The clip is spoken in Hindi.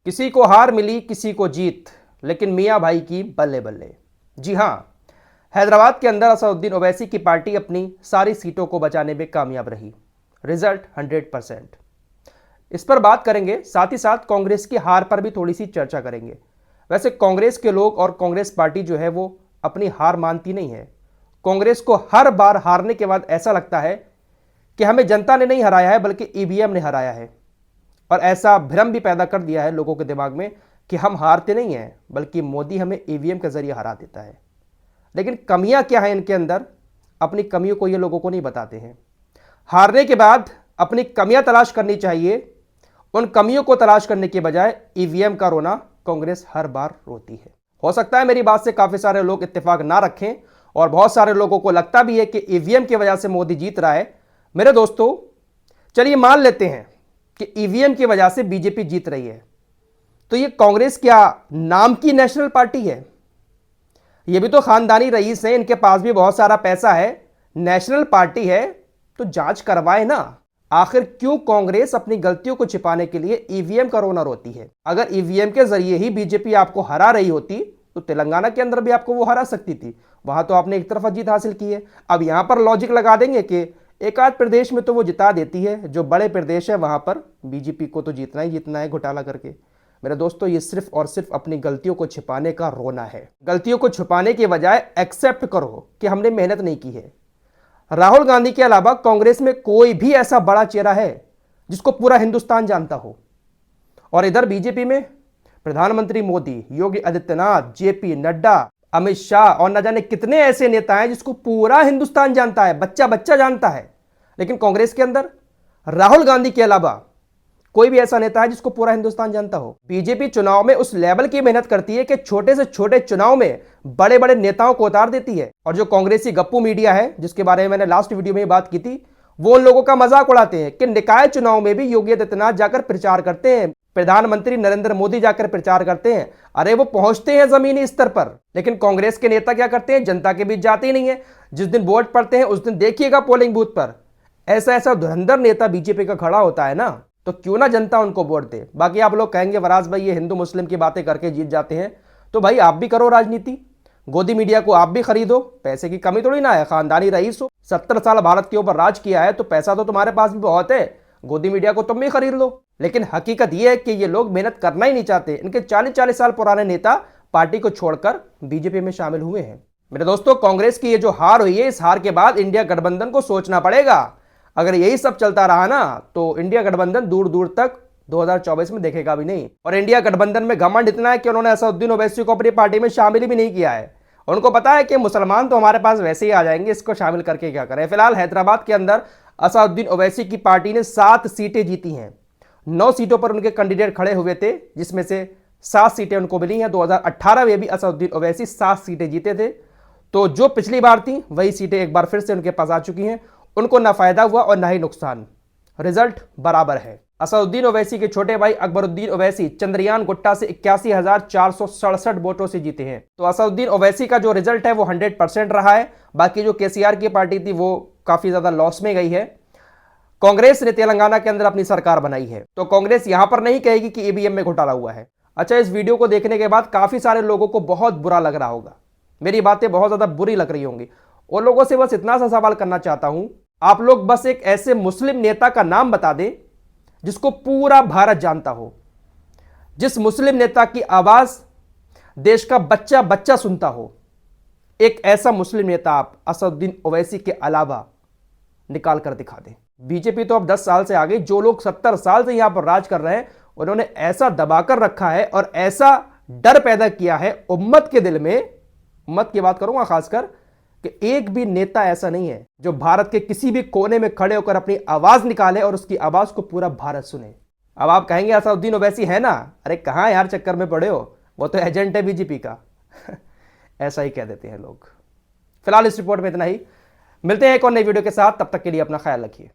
किसी को हार मिली किसी को जीत, लेकिन मियां भाई की बल्ले बल्ले। जी हां, हैदराबाद के अंदर असदुद्दीन ओवैसी की पार्टी अपनी सारी सीटों को बचाने में कामयाब रही। रिजल्ट 100%। इस पर बात करेंगे, साथ ही साथ कांग्रेस की हार पर भी थोड़ी सी चर्चा करेंगे। वैसे कांग्रेस के लोग और कांग्रेस पार्टी जो है वो अपनी हार मानती नहीं है। कांग्रेस को हर बार हारने के बाद ऐसा लगता है कि हमें जनता ने नहीं हराया है बल्कि ईवीएम ने हराया है, और ऐसा भ्रम भी पैदा कर दिया है लोगों के दिमाग में कि हम हारते नहीं हैं बल्कि मोदी हमें ईवीएम के जरिए हरा देता है। लेकिन कमियां क्या हैं इनके अंदर, अपनी कमियों को ये लोगों को नहीं बताते हैं। हारने के बाद अपनी कमियां तलाश करनी चाहिए, उन कमियों को तलाश करने के बजाय ईवीएम का रोना कांग्रेस हर बार रोती है। हो सकता है मेरी बात से काफी सारे लोग इत्तेफाक ना रखें और बहुत सारे लोगों को लगता भी है कि ईवीएम की वजह से मोदी जीत रहा है। मेरे दोस्तों, चलिए मान लेते हैं कि ईवीएम की वजह से बीजेपी जीत रही है, तो ये कांग्रेस क्या नाम की नेशनल पार्टी है? ये भी तो खानदानी रईस है, इनके पास भी बहुत सारा पैसा है। नेशनल पार्टी है तो जांच करवाए ना। आखिर क्यों कांग्रेस अपनी गलतियों को छिपाने के लिए ईवीएम का रोना रोती है? अगर ईवीएम के जरिए ही बीजेपी आपको हरा रही होती तो तेलंगाना के अंदर भी आपको वो हरा सकती थी। वहां तो आपने एक तरफा जीत हासिल की है। अब यहां पर लॉजिक लगा देंगे कि एक आध प्रदेश में तो वो जिता देती है, जो बड़े प्रदेश है वहां पर बीजेपी को तो जीतना ही जीतना है घोटाला करके। मेरे दोस्तों, ये सिर्फ और सिर्फ अपनी गलतियों को छिपाने का रोना है। गलतियों को छुपाने के बजाय एक्सेप्ट करो कि हमने मेहनत नहीं की है। राहुल गांधी के अलावा कांग्रेस में कोई भी ऐसा बड़ा चेहरा है जिसको पूरा हिंदुस्तान जानता हो, और इधर बीजेपी में प्रधानमंत्री मोदी, योगी आदित्यनाथ, जेपी नड्डा, अमित शाह और न जाने कितने ऐसे नेता हैं जिसको पूरा हिंदुस्तान जानता है, बच्चा बच्चा जानता है। लेकिन कांग्रेस के अंदर राहुल गांधी के अलावा कोई भी ऐसा नेता है जिसको पूरा हिंदुस्तान जानता हो। बीजेपी चुनाव में उस लेवल की मेहनत करती है कि छोटे से छोटे चुनाव में बड़े बड़े नेताओं को उतार देती है। और जो कांग्रेसी गप्पू मीडिया है, जिसके बारे में मैंने लास्ट वीडियो में बात की थी, वो उन लोगों का मजाक उड़ाते हैं कि निकाय चुनाव में भी योगी आदित्यनाथ जाकर प्रचार करते हैं, प्रधानमंत्री नरेंद्र मोदी जाकर प्रचार करते हैं। अरे वो पहुंचते हैं जमीनी स्तर पर। लेकिन कांग्रेस के नेता क्या करते हैं? जनता के बीच जाते ही नहीं है। जिस दिन वोट पड़ते हैं उस दिन देखिएगा पोलिंग बूथ पर ऐसा ऐसा धुरंधर नेता बीजेपी का खड़ा होता है ना, तो क्यों ना जनता उनको वोट दे। बाकी आप लोग कहेंगे वराज भाई ये हिंदू मुस्लिम की बातें करके जीत जाते हैं, तो भाई आप भी करो राजनीति, गोदी मीडिया को आप भी खरीदो। पैसे की कमी थोड़ी ना है, खानदानी रईस हो, 70 साल भारत के ऊपर राज किया है तो पैसा तो तुम्हारे पास भी बहुत है, गोदी मीडिया को तुम भी खरीद लो। लेकिन हकीकत यह है कि ये लोग मेहनत करना ही नहीं चाहते। इनके 40-40 साल पुराने नेता पार्टी को छोड़कर बीजेपी में शामिल हुए हैं। मेरे दोस्तों, कांग्रेस की ये जो हार हुई है, इस हार के बाद इंडिया गठबंधन को सोचना पड़ेगा। अगर यही सब चलता रहा ना तो इंडिया गठबंधन दूर दूर तक 2024 में देखेगा भी नहीं। और इंडिया गठबंधन में घमंड इतना है कि उन्होंने असदुद्दीन ओवैसी को अपनी पार्टी में शामिल भी नहीं किया है। उनको पता है कि मुसलमान तो हमारे पास वैसे ही आ जाएंगे, इसको शामिल करके क्या करें। फिलहाल हैदराबाद के अंदर असदुद्दीन ओवैसी की पार्टी ने 7 सीटें जीती हैं। 9 सीटों पर उनके कैंडिडेट खड़े हुए थे, जिसमें से 7 सीटें उनको मिली हैं। 2018 में भी असदुद्दीन ओवैसी 7 सीटें जीते थे, तो जो पिछली बार थी वही सीटें एक बार फिर से उनके पास आ चुकी हैं। उनको ना फायदा हुआ और ना ही नुकसान, रिजल्ट बराबर है। असदुद्दीन ओवैसी के छोटे भाई अकबरुद्दीन ओवैसी चंद्रयान गुट्टा से 81,467 वोटों से जीते हैं। तो असदुद्दीन ओवैसी का जो रिजल्ट है वो 100% रहा है। बाकी जो केसीआर की पार्टी थी वो काफी ज्यादा लॉस में गई है। कांग्रेस ने तेलंगाना के अंदर अपनी सरकार बनाई है, तो कांग्रेस यहां पर नहीं कहेगी कि ईवीएम में घोटाला हुआ है। अच्छा, इस वीडियो को देखने के बाद काफी सारे लोगों को बहुत बुरा लग रहा होगा, मेरी बातें बहुत ज्यादा बुरी लग रही होंगी। उन लोगों से बस इतना सा सवाल करना चाहता हूं, आप लोग बस एक ऐसे मुस्लिम नेता का नाम बता दें जिसको पूरा भारत जानता हो, जिस मुस्लिम नेता की आवाज देश का बच्चा बच्चा सुनता हो। एक ऐसा मुस्लिम नेता आप असदुद्दीन ओवैसी के अलावा निकाल कर दिखा दें। बीजेपी तो अब 10 साल से आ गई। जो लोग 70 साल से यहां पर राज कर रहे हैं उन्होंने ऐसा दबाकर रखा है और ऐसा डर पैदा किया है उम्मत के दिल में, उम्मत की बात करूंगा खासकर, कि एक भी नेता ऐसा नहीं है जो भारत के किसी भी कोने में खड़े होकर अपनी आवाज निकाले और उसकी आवाज को पूरा भारत सुने। अब आप कहेंगे असदुद्दीन ओवैसी है ना, अरे कहां यार चक्कर में पड़े हो, वो तो एजेंट है बीजेपी का। ऐसा ही कह देते हैं लोग। फिलहाल इस रिपोर्ट में इतना ही, मिलते हैं एक और नई वीडियो के साथ, तब तक के लिए अपना ख्याल रखिए।